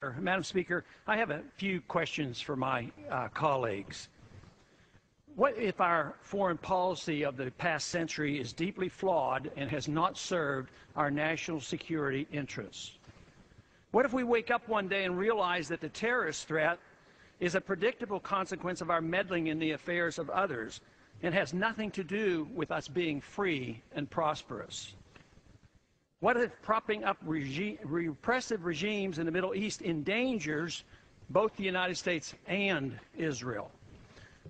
Madam Speaker, I have a few questions for my colleagues. What if our foreign policy of the past century is deeply flawed and has not served our national security interests? What if we wake up one day and realize that the terrorist threat is a predictable consequence of our meddling in the affairs of others and has nothing to do with us being free and prosperous? What if propping up repressive regimes in the Middle East endangers both the United States and Israel?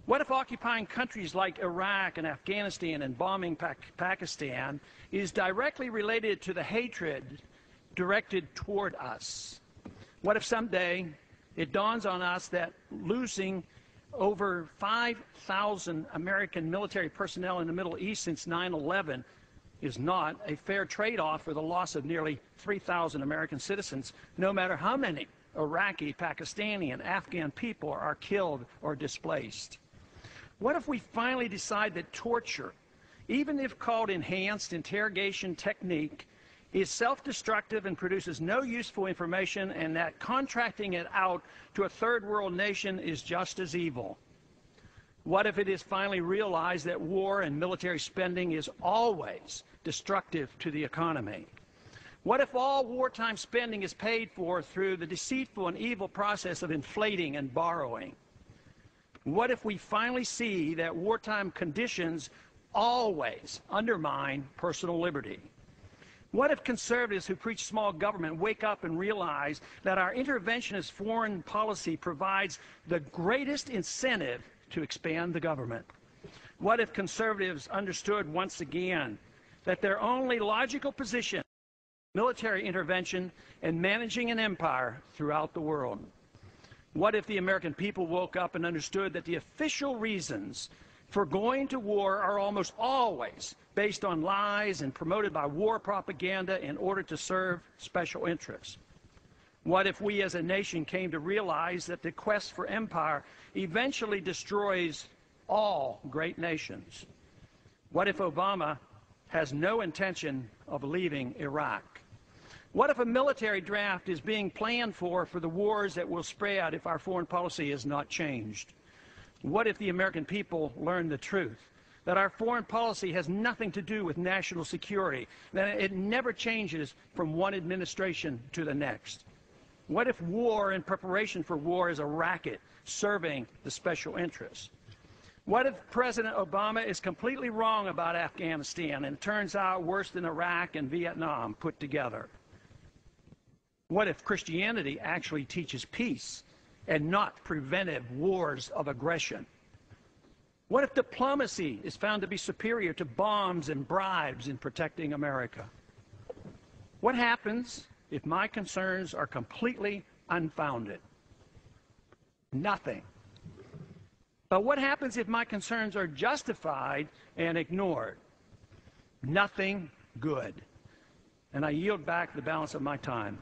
What if occupying countries like Iraq and Afghanistan and bombing Pakistan is directly related to the hatred directed toward us? What if someday it dawns on us that losing over 5,000 American military personnel in the Middle East since 9/11 is not a fair trade-off for the loss of nearly 3,000 American citizens, no matter how many Iraqi, Pakistani, and Afghan people are killed or displaced? What if we finally decide that torture, even if called enhanced interrogation technique, is self-destructive and produces no useful information, and that contracting it out to a third world nation is just as evil? What if it is finally realized that war and military spending is always destructive to the economy? What if all wartime spending is paid for through the deceitful and evil process of inflating and borrowing? What if we finally see that wartime conditions always undermine personal liberty? What if conservatives who preach small government wake up and realize that our interventionist foreign policy provides the greatest incentive to expand the government? What if conservatives understood once again that their only logical position is military intervention and managing an empire throughout the world? What if the American people woke up and understood that the official reasons for going to war are almost always based on lies and promoted by war propaganda in order to serve special interests? What if we as a nation came to realize that the quest for empire eventually destroys all great nations? What if Obama has no intention of leaving Iraq? What if a military draft is being planned for the wars that will spread if our foreign policy is not changed? What if the American people learn the truth, that our foreign policy has nothing to do with national security, that it never changes from one administration to the next? What if war and preparation for war is a racket serving the special interests? What if President Obama is completely wrong about Afghanistan and it turns out worse than Iraq and Vietnam put together? What if Christianity actually teaches peace and not preventive wars of aggression? What if diplomacy is found to be superior to bombs and bribes in protecting America? What happens if my concerns are completely unfounded? Nothing. But what happens if my concerns are justified and ignored? Nothing good. And I yield back the balance of my time.